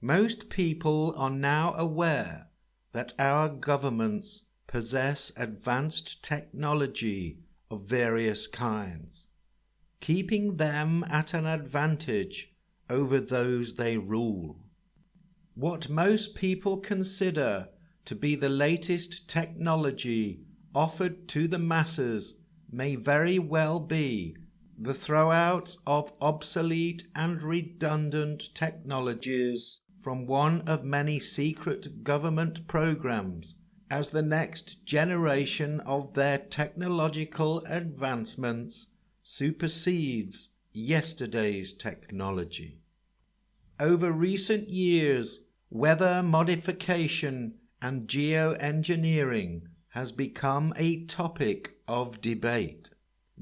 Most people are now aware that our governments possess advanced technology of various kinds, keeping them at an advantage over those they rule. What most people consider to be the latest technology offered to the masses may very well be the throwout of obsolete and redundant technologies from one of many secret government programs as the next generation of their technological advancements supersedes yesterday's technology. Over recent years, weather modification and geoengineering has become a topic of debate,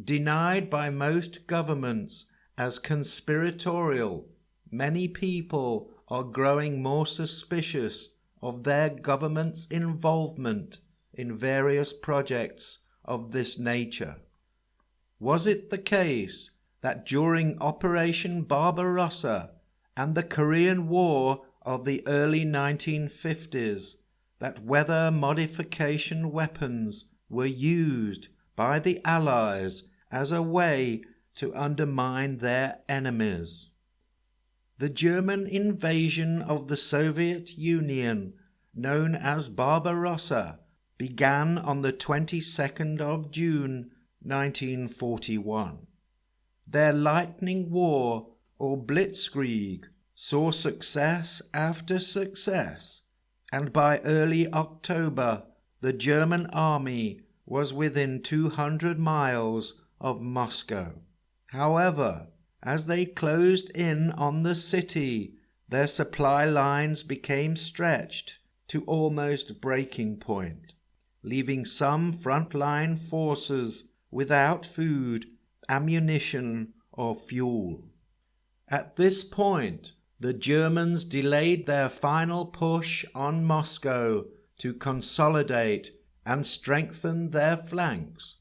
denied by most governments as conspiratorial. Many people are growing more suspicious of their government's involvement in various projects of this nature. Was it the case that during Operation Barbarossa and the Korean War of the early 1950s that weather modification weapons were used by the Allies as a way to undermine their enemies? The German invasion of the Soviet Union, known as Barbarossa, began on the 22nd of June 1941. Their lightning war, or blitzkrieg, saw success after success, and by early October the German army was within 200 miles of Moscow. However, as they closed in on the city, their supply lines became stretched to almost breaking point, leaving some frontline forces without food, ammunition, or fuel. At this point, the Germans delayed their final push on Moscow to consolidate and strengthen their flanks.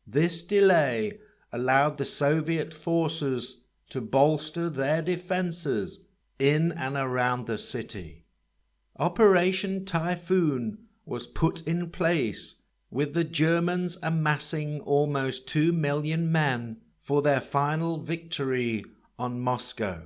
This delay allowed the Soviet forces to bolster their defenses in and around the city. Operation Typhoon was put in place, with the Germans amassing almost 2 million men for their final victory on Moscow.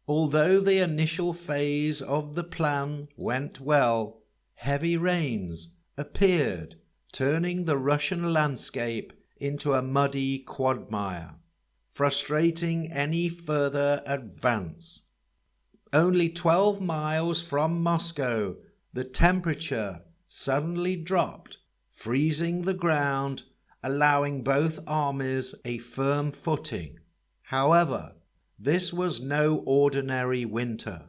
Although the initial phase of the plan went well, heavy rains appeared, turning the Russian landscape into a muddy quagmire, frustrating any further advance. Only 12 miles from Moscow, the temperature suddenly dropped, freezing the ground, allowing both armies a firm footing. However, this was no ordinary winter,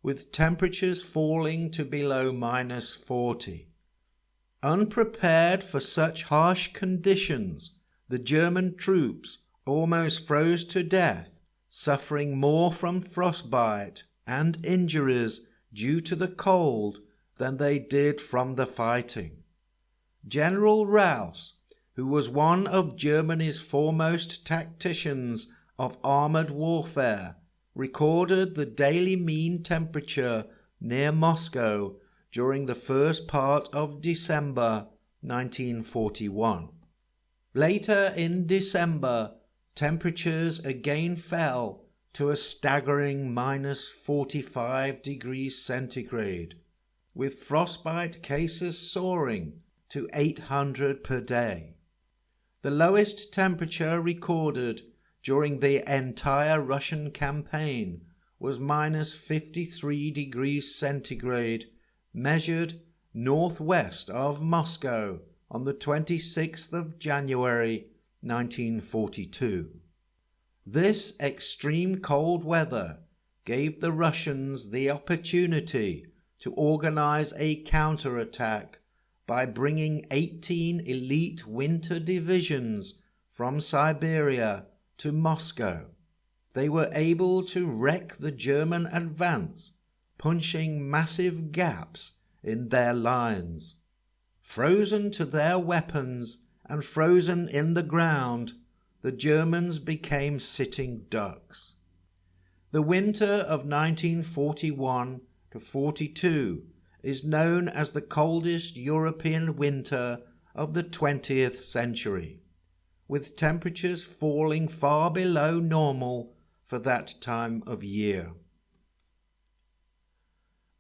with temperatures falling to below -40. Unprepared for such harsh conditions, the German troops almost froze to death, suffering more from frostbite and injuries due to the cold than they did from the fighting. General Raus, who was one of Germany's foremost tacticians of armoured warfare, recorded the daily mean temperature near Moscow during the first part of December 1941. Later in December, temperatures again fell to a staggering -45 degrees centigrade, with frostbite cases soaring to 800 per day. The lowest temperature recorded during the entire Russian campaign was -53 degrees centigrade, measured northwest of Moscow on the 26th of January 1942. This extreme cold weather gave the Russians the opportunity to organize a counterattack by bringing 18 elite winter divisions from Siberia to Moscow. They were able to wreck the German advance, punching massive gaps in their lines. Frozen to their weapons and frozen in the ground, the Germans became sitting ducks. The winter of 1941 to 42 is known as the coldest European winter of the 20th century, with temperatures falling far below normal for that time of year.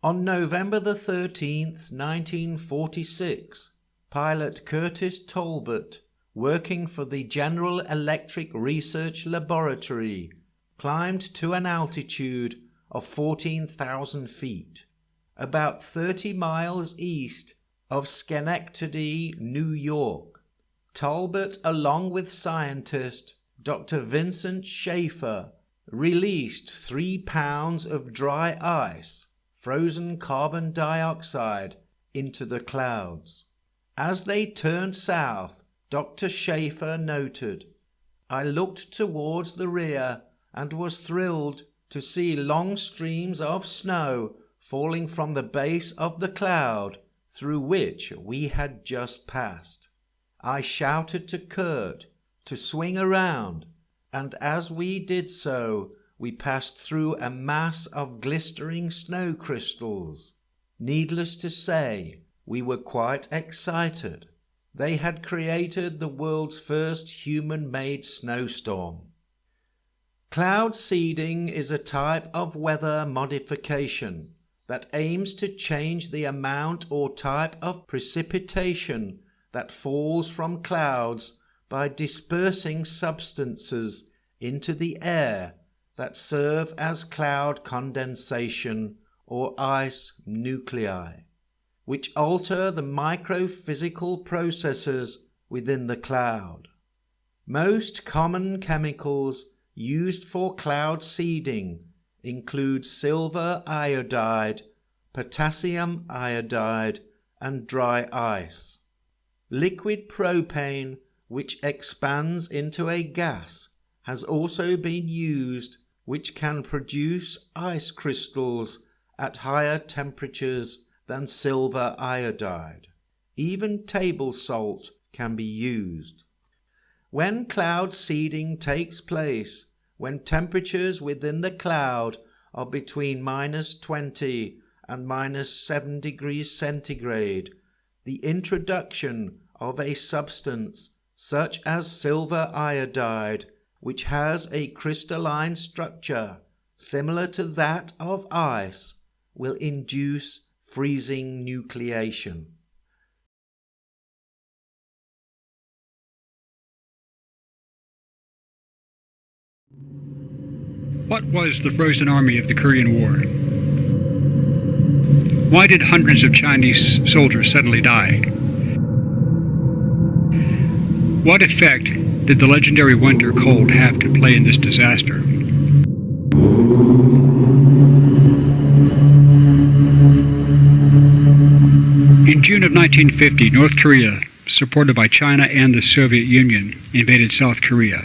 On November the 13th, 1946, pilot Curtis Talbot, working for the General Electric Research Laboratory, climbed to an altitude of 14,000 feet, about 30 miles east of Schenectady, New York. Talbot, along with scientist Dr. Vincent Schaefer, released 3 pounds of dry ice, frozen carbon dioxide, into the clouds. As they turned south, Dr. Schaefer noted, "I looked towards the rear and was thrilled to see long streams of snow falling from the base of the cloud through which we had just passed. I shouted to Kurt to swing around, and as we did so, we passed through a mass of glistering snow crystals. Needless to say, we were quite excited. They had created the world's first human-made snowstorm." Cloud seeding is a type of weather modification that aims to change the amount or type of precipitation that falls from clouds by dispersing substances into the air that serve as cloud condensation or ice nuclei, which alter the microphysical processes within the cloud. Most common chemicals used for cloud seeding include silver iodide, potassium iodide, and dry ice. Liquid propane, which expands into a gas, has also been used, which can produce ice crystals at higher temperatures than silver iodide. Even table salt can be used. When cloud seeding takes place, when temperatures within the cloud are between -20 and -7 degrees centigrade, the introduction of a substance such as silver iodide, which has a crystalline structure similar to that of ice, will induce freezing nucleation. What was the Frozen Army of the Korean War? Why did hundreds of Chinese soldiers suddenly die? What effect did the legendary winter cold have to play in this disaster? In June of 1950, North Korea, supported by China and the Soviet Union, invaded South Korea.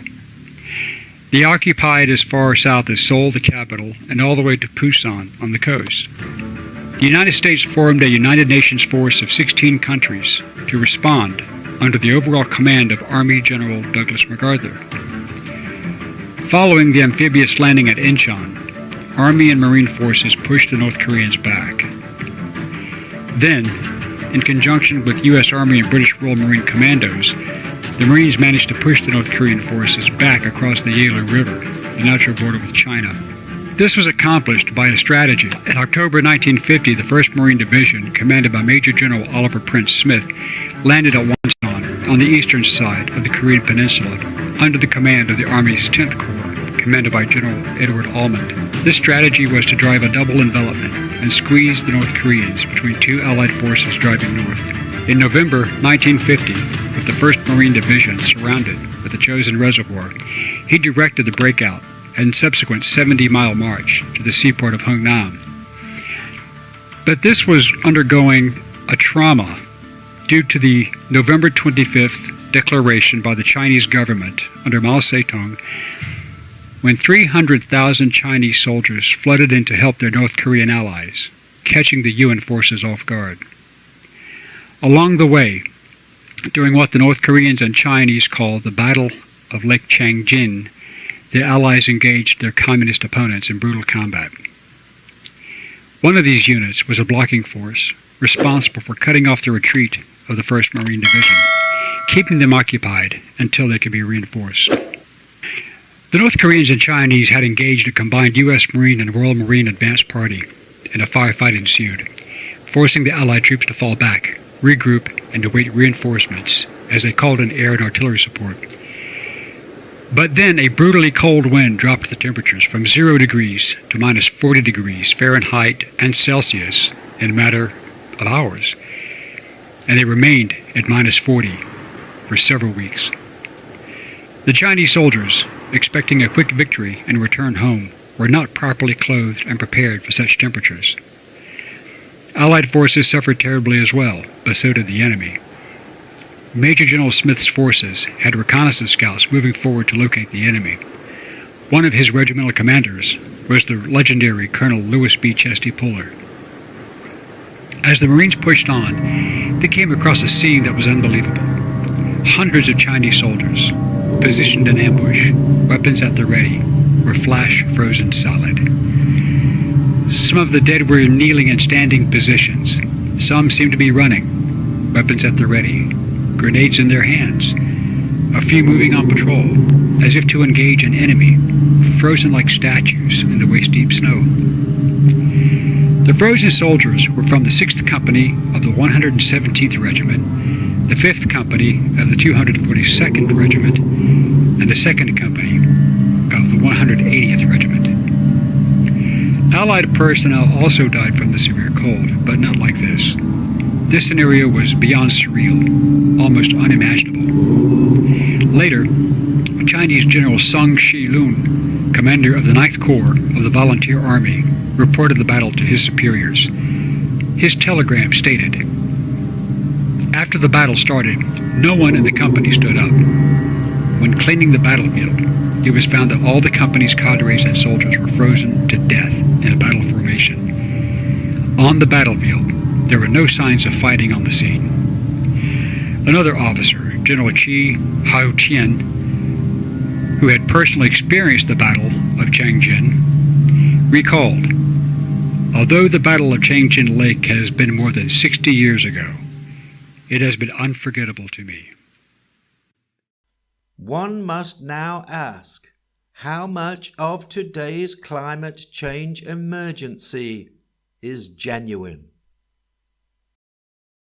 They occupied as far south as Seoul, the capital, and all the way to Busan on the coast. The United States formed a United Nations force of 16 countries to respond under the overall command of Army General Douglas MacArthur. Following the amphibious landing at Incheon, Army and Marine forces pushed the North Koreans back. Then, in conjunction with U.S. Army and British Royal Marine Commandos, the Marines managed to push the North Korean forces back across the Yalu River, the natural border with China. This was accomplished by a strategy. In October 1950, the 1st Marine Division, commanded by Major General Oliver Prince Smith, landed at Wonsan on the eastern side of the Korean Peninsula under the command of the Army's 10th Corps, commanded by General Edward Almond. This strategy was to drive a double envelopment and squeeze the North Koreans between two Allied forces driving north. In November 1950, with the 1st Marine Division surrounded with the chosen reservoir, he directed the breakout and subsequent 70-mile march to the seaport of Hungnam. But this was undergoing a trauma due to the November 25th declaration by the Chinese government under Mao Zedong, when 300,000 Chinese soldiers flooded in to help their North Korean allies, catching the UN forces off guard. Along the way, during what the North Koreans and Chinese called the Battle of Lake Changjin, the Allies engaged their communist opponents in brutal combat. One of these units was a blocking force responsible for cutting off the retreat of the 1st Marine Division, keeping them occupied until they could be reinforced. The North Koreans and Chinese had engaged a combined U.S. Marine and Royal Marine advance party, and a firefight ensued, forcing the Allied troops to fall back, regroup, and await reinforcements as they called in air and artillery support. But then a brutally cold wind dropped the temperatures from 0 degrees to minus 40 degrees Fahrenheit and Celsius in a matter of hours, and they remained at minus 40 for several weeks. The Chinese soldiers, expecting a quick victory and return home, were not properly clothed and prepared for such temperatures. Allied forces suffered terribly as well, but so did the enemy. Major General Smith's forces had reconnaissance scouts moving forward to locate the enemy. One of his regimental commanders was the legendary Colonel Lewis B. Chesty Puller. As the Marines pushed on, they came across a scene that was unbelievable. Hundreds of Chinese soldiers, positioned in ambush, weapons at the ready, were flash frozen solid. Some of the dead were in kneeling and standing positions. Some seemed to be running, weapons at the ready, grenades in their hands. A few moving on patrol, as if to engage an enemy, frozen like statues in the waist-deep snow. The frozen soldiers were from the 6th Company of the 117th Regiment, the 5th Company of the 242nd Regiment, and the 2nd Company of the 180th Regiment. Allied personnel also died from the severe cold, but not like this. This scenario was beyond surreal, almost unimaginable. Later, Chinese General Sung Shi-lun, commander of the 9th Corps of the Volunteer Army, reported the battle to his superiors. His telegram stated, "After the battle started, no one in the company stood up. When cleaning the battlefield, it was found that all the company's cadres and soldiers were frozen to death in a battle formation. On the battlefield, there were no signs of fighting on the scene." Another officer, General Chi Hao-chien, who had personally experienced the Battle of Changjin, recalled, "Although the Battle of Changjin Lake has been more than 60 years ago, it has been unforgettable to me." One must now ask, how much of today's climate change emergency is genuine?